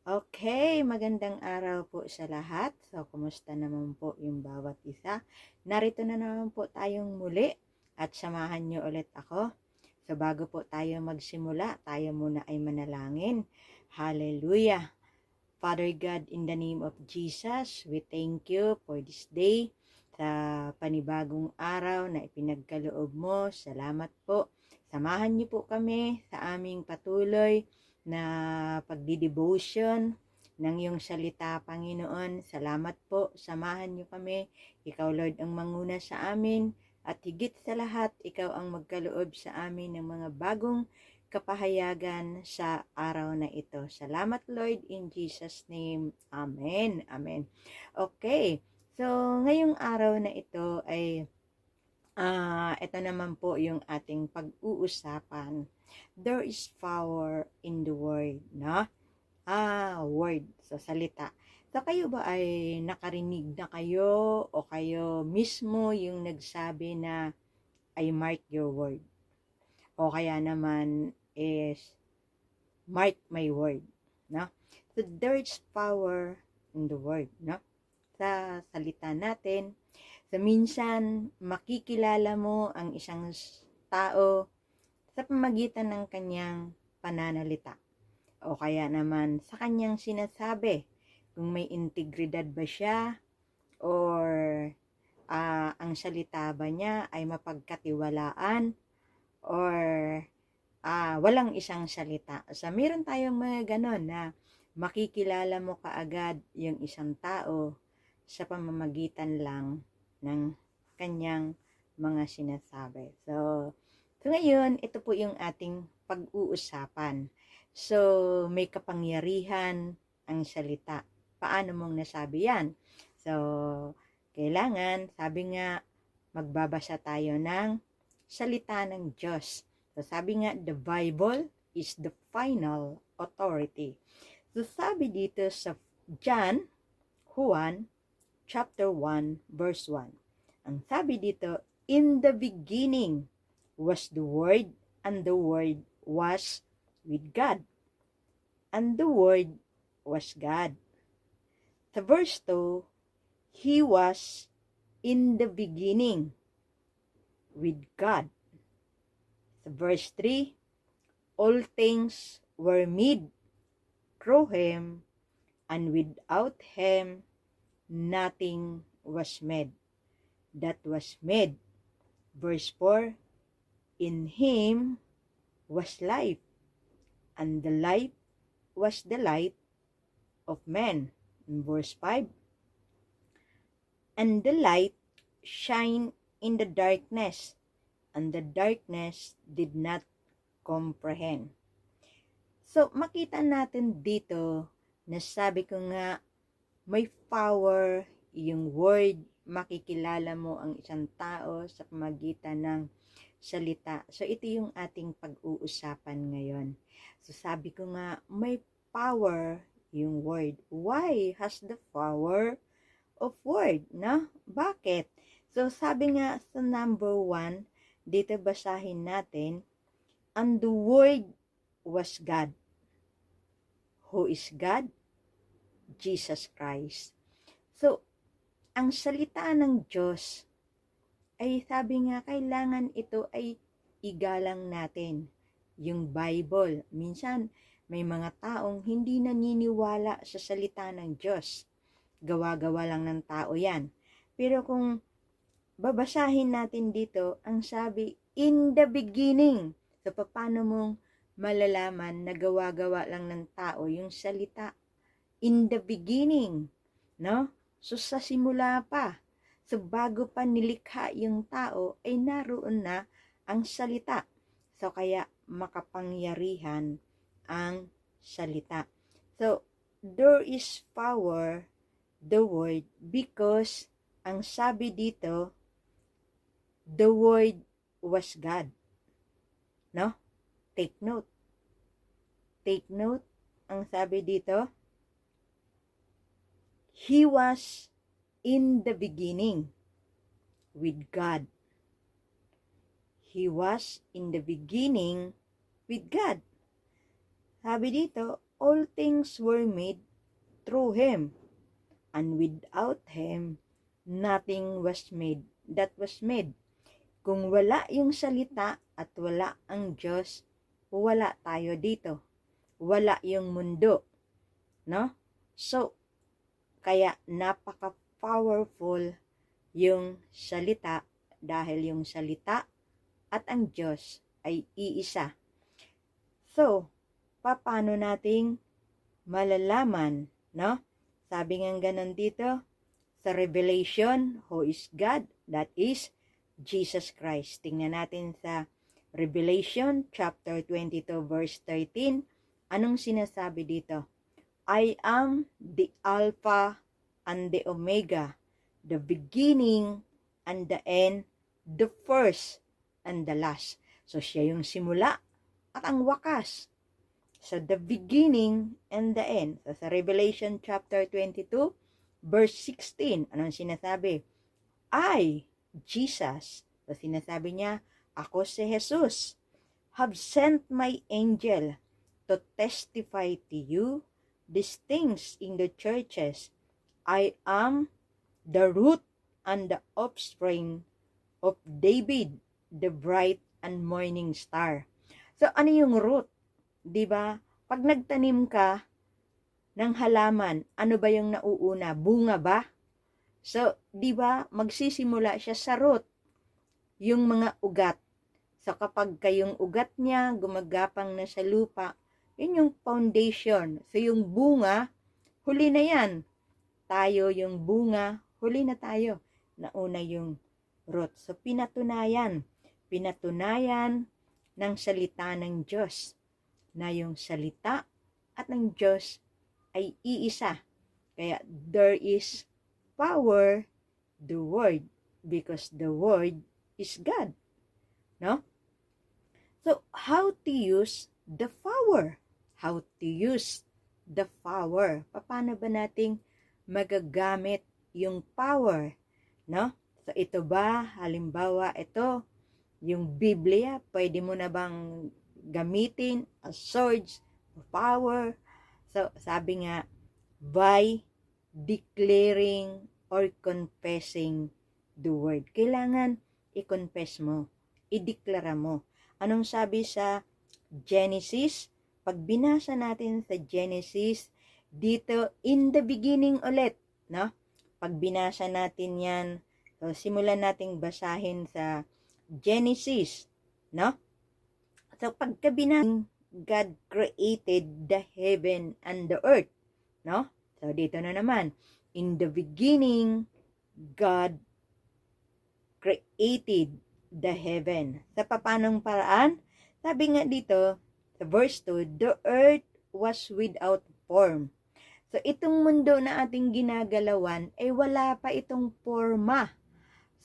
Okay, magandang araw po sa lahat. So, kumusta naman po yung bawat isa? Narito na naman po tayong muli at samahan niyo ulit ako. So, bago po tayo magsimula, tayo muna ay manalangin. Hallelujah! Father God, in the name of Jesus, we thank you for this day, sa panibagong araw na ipinagkaloob mo. Salamat po. Samahan niyo po kami sa aming patuloy na pagdidevotion ng iyong salita, Panginoon. Salamat po. Samahan niyo kami. Ikaw, Lord, ang manguna sa amin. At higit sa lahat, ikaw ang magkaloob sa amin ng mga bagong kapahayagan sa araw na ito. Salamat, Lord, in Jesus' name. Amen. Amen. Okay. So, ngayong araw na ito ay ito naman po yung ating pag-uusapan. There is power in the word, no? Word, sa salita. So, kayo ba ay nakarinig na kayo o kayo mismo yung nagsabi na I mark your word? O kaya naman is mark my word, no? So, there is power in the word, no? Sa salita natin. So, minsan, makikilala mo ang isang tao sa pamagitan ng kanyang pananalita. O kaya naman sa kanyang sinasabi. Kung may integridad ba siya or ang salita ba niya ay mapagkatiwalaan or walang isang salita. So, meron tayong mga ganon na makikilala mo kaagad yung isang tao sa pamamagitan lang ng kanyang mga sinasabi. So ngayon, ito po yung ating pag-uusapan. So, may kapangyarihan ang salita. Paano mong nasabi yan? So, kailangan, sabi nga, magbabasa tayo ng salita ng Diyos. So, sabi nga, the Bible is the final authority. So, sabi dito sa John 1, chapter 1, verse 1. Ang sabi dito, in the beginning was the Word, and the Word was with God, and the Word was God. Sa verse 2, He was in the beginning with God. Sa verse 3, all things were made through Him, and without Him nothing was made that was made. Verse 4, in Him was life, and the life was the light of men. In verse 5, and the light shined in the darkness, and the darkness did not comprehend. So, makita natin dito na sabi ko nga, may power yung word, makikilala mo ang isang tao sa pamagitan ng salita. So, ito yung ating pag-uusapan ngayon. So, sabi ko nga, may power yung word. Why has the power of word, no? Bakit? So, sabi nga sa number 1, dito basahin natin, and the word was God. Who is God? Jesus Christ. So, ang salita ng Diyos ay sabi nga, kailangan ito ay igalang natin. Yung Bible. Minsan, may mga taong hindi naniniwala sa salita ng Diyos. Gawa-gawa lang ng tao yan. Pero kung babasahin natin dito, ang sabi, in the beginning. So, paano mong malalaman na gawa-gawa lang ng tao yung salita? In the beginning, no? So, sa simula pa. So, bago pa nilikha yung tao, ay naroon na ang salita. So, kaya makapangyarihan ang salita. So, there is power, the word, because ang sabi dito, the word was God. No? Take note. Take note. Ang sabi dito, He was in the beginning with God. He was in the beginning with God. Sabi dito, all things were made through Him, and without Him, nothing was made that was made. Kung wala yung salita at wala ang Diyos, wala tayo dito. Wala yung mundo. No? So, kaya napaka-powerful yung salita dahil yung salita at ang Diyos ay iisa. So, paano nating malalaman, no? Sabi nga ganun dito, sa Revelation, who is God? That is Jesus Christ. Tingnan natin sa Revelation chapter 22 verse 13. Anong sinasabi dito? I am the Alpha and the Omega, the beginning and the end, the first and the last. So siya yung simula at ang wakas. So the beginning and the end. So sa Revelation chapter 22 verse 16, anong sinasabi? I, Jesus, so sinasabi niya, ako si Jesus, have sent my angel to testify to you these things in the churches. I am the root and the offspring of David, the bright and morning star. So ano yung root? 'Di ba? Pag nagtanim ka ng halaman, ano ba yung nauuna? Bunga ba? So, 'di ba, magsisimula siya sa root, yung mga ugat. So, kapag kayong ugat niya gumagapang na sa lupa, yun yung foundation. So, yung bunga, huli na yan. Tayo yung bunga, huli na tayo. Nauna yung root. So, pinatunayan ng salita ng Diyos na yung salita at ng Diyos ay iisa. Kaya, there is power, the Word, because the Word is God. No? So, how to use the power? How to use the power? Paano ba nating magagamit yung power? No? So, ito ba, halimbawa, ito, yung Biblia, pwede mo na bang gamitin as swords, power? So, sabi nga, by declaring or confessing the word. Kailangan i-confess mo, i-deklara mo. Anong sabi sa Genesis? Pag binasa natin sa Genesis, dito, in the beginning ulit, no? Pag binasa natin yan, so simulan nating basahin sa Genesis, no? So, pagka binasa, God created the heaven and the earth, no? So, dito na naman, in the beginning, God created the heaven. Sa papanong paraan? Sabi nga dito, sa verse 2, the earth was without form. So, itong mundo na ating ginagalawan, ay wala pa itong forma.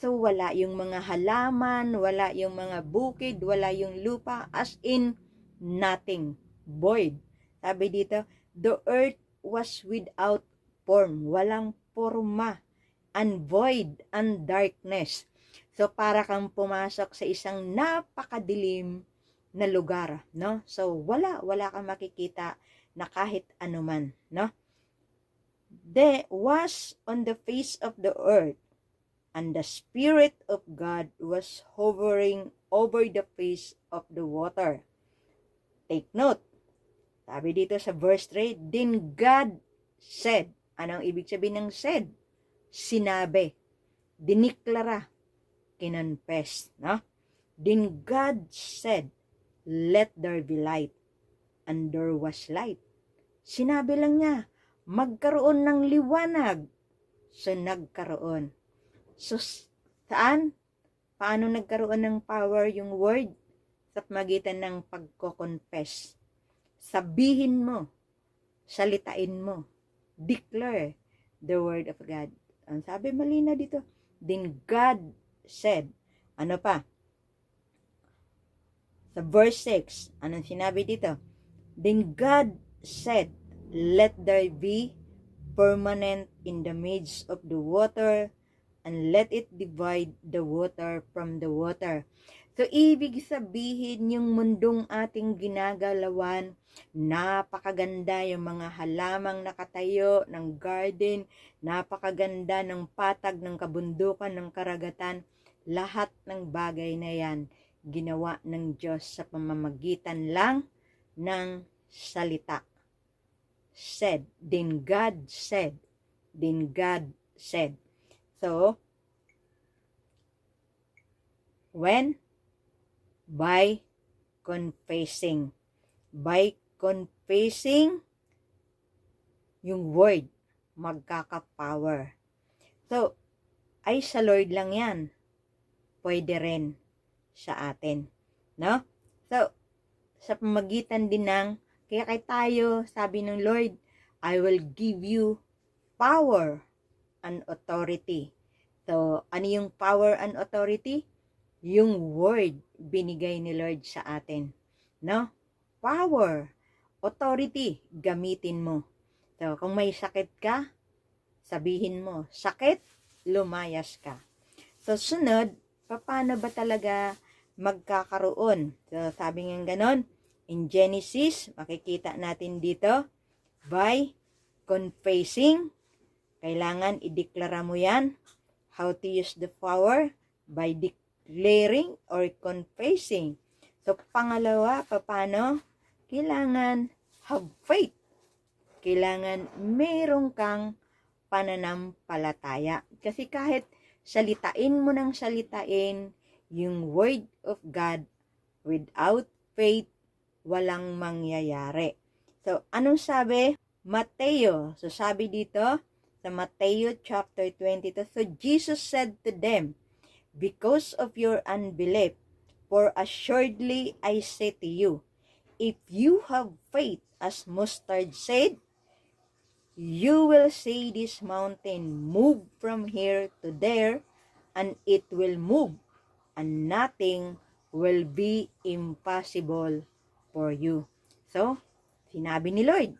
So, wala yung mga halaman, wala yung mga bukid, wala yung lupa, as in, nothing. Void. Sabi dito, the earth was without form. Walang forma. And void and darkness. So, para kang pumasok sa isang napakadilim na lugar, no? So, wala kang makikita na kahit anuman, no? There was on the face of the earth, and the Spirit of God was hovering over the face of the water. Take note. Sabi dito sa verse 3, then God said. Anong ibig sabihin ng said? Sinabi. Diniklara. Kinonfess. No? Then God said, let there be light. And there was light. Sinabi lang niya, magkaroon ng liwanag. So, nagkaroon. So, saan? Paano nagkaroon ng power yung word? Sa magitan ng pagko-confess. Sabihin mo, salitain mo, declare the word of God. Ang sabi malina dito, then God said, ano pa? Sa verse 6, anong sinabi dito? Then God said, let there be permanent in the midst of the water, and let it divide the water from the water. So, ibig sabihin yung mundong ating ginagalawan, napakaganda yung mga halamang nakatayo ng garden, napakaganda ng patag ng kabundukan ng karagatan, lahat ng bagay na yan, ginawa ng Diyos sa pamamagitan lang ng salita. Said, then God said, then God said. So, when? By confessing. By confessing yung word, magkaka-power. So, ay sa Lord lang yan. Pwede rin sa atin. No? So, sa pamagitan din ng, kaya kay tayo, sabi ng Lord, I will give you power and authority. So, ano yung power and authority? Yung word binigay ni Lord sa atin. No? Power, authority, gamitin mo. So, kung may sakit ka, sabihin mo, sakit, lumayas ka. So, sunod, paano ba talaga magkakaroon? So, sabi nga ganon, in Genesis, makikita natin dito, by confessing, kailangan ideklara mo yan. How to use the power? By declaring or confessing. So, pangalawa, paano? Kailangan have faith. Kailangan merong kang pananampalataya. Kasi kahit salitain mo ng salitain yung word of God, without faith, walang mangyayari. So, anong sabi? Mateo. So, sabi dito, sa Mateo chapter 22, so Jesus said to them, because of your unbelief, for assuredly I say to you, if you have faith as mustard seed, you will say this mountain, move from here to there, and it will move, and nothing will be impossible for you. So, sinabi ni Lord,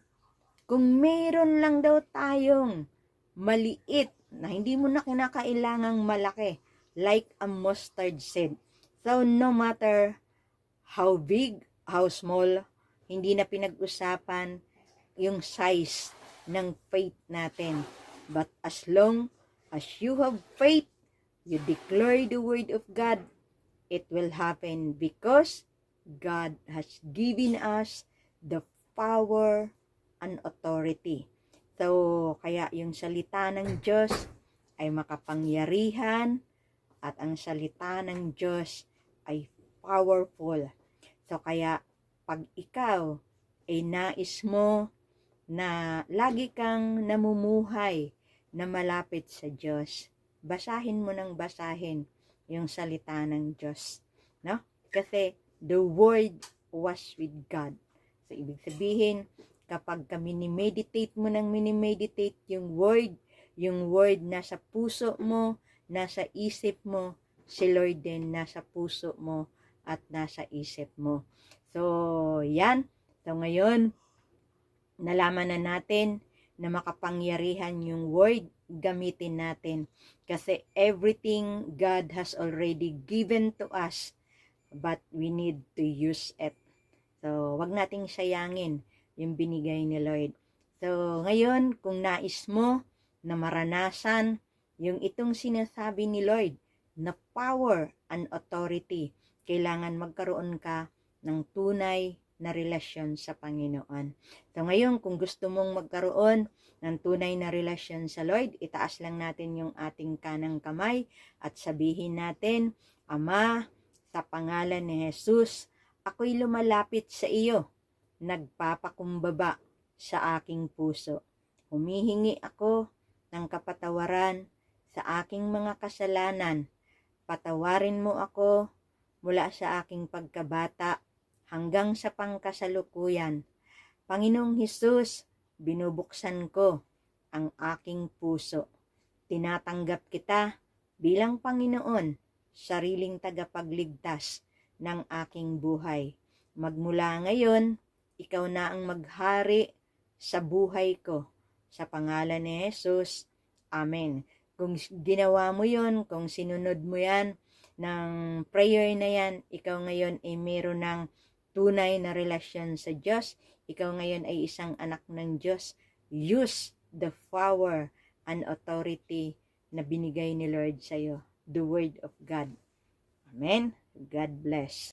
kung meron lang daw tayong maliit na hindi mo na kinakailangang malaki, like a mustard seed. So, no matter how big, how small, hindi na pinag-usapan yung size ng faith natin. But as long as you have faith, you declare the word of God, it will happen because God has given us the power and authority. So, kaya yung salita ng Diyos ay makapangyarihan at ang salita ng Diyos ay powerful. So, kaya pag ikaw ay nais mo na lagi kang namumuhay na malapit sa Diyos, basahin mo ng basahin yung salita ng Diyos. No? Kasi the Word was with God. So, ibig sabihin, kapag ka minimeditate mo ng minimeditate yung word nasa puso mo, nasa isip mo, si Lord din nasa puso mo at nasa isip mo. So, yan. So, ngayon, nalaman na natin na makapangyarihan yung word, gamitin natin. Kasi everything God has already given to us, but we need to use it. So, wag nating sayangin yung binigay ni Lord. So, ngayon, kung nais mo na maranasan yung itong sinasabi ni Lord na power and authority, kailangan magkaroon ka ng tunay na relasyon sa Panginoon. So, ngayon, kung gusto mong magkaroon ng tunay na relasyon sa Lord, itaas lang natin yung ating kanang kamay at sabihin natin, Ama, sa pangalan ni Jesus, ako'y lumalapit sa iyo, nagpapakumbaba sa aking puso. Humihingi ako ng kapatawaran sa aking mga kasalanan. Patawarin mo ako mula sa aking pagkabata hanggang sa pangkasalukuyan. Panginoong Hesus, binubuksan ko ang aking puso. Tinatanggap kita bilang Panginoon, sariling tagapagligtas ng aking buhay. Magmula ngayon, ikaw na ang maghari sa buhay ko. Sa pangalan ni Jesus, Amen. Kung ginawa mo yon, kung sinunod mo yan, ng prayer na yan, ikaw ngayon ay meron ng tunay na relasyon sa Diyos, ikaw ngayon ay isang anak ng Diyos, use the power and authority na binigay ni Lord sa'yo, the Word of God. Amen. God bless.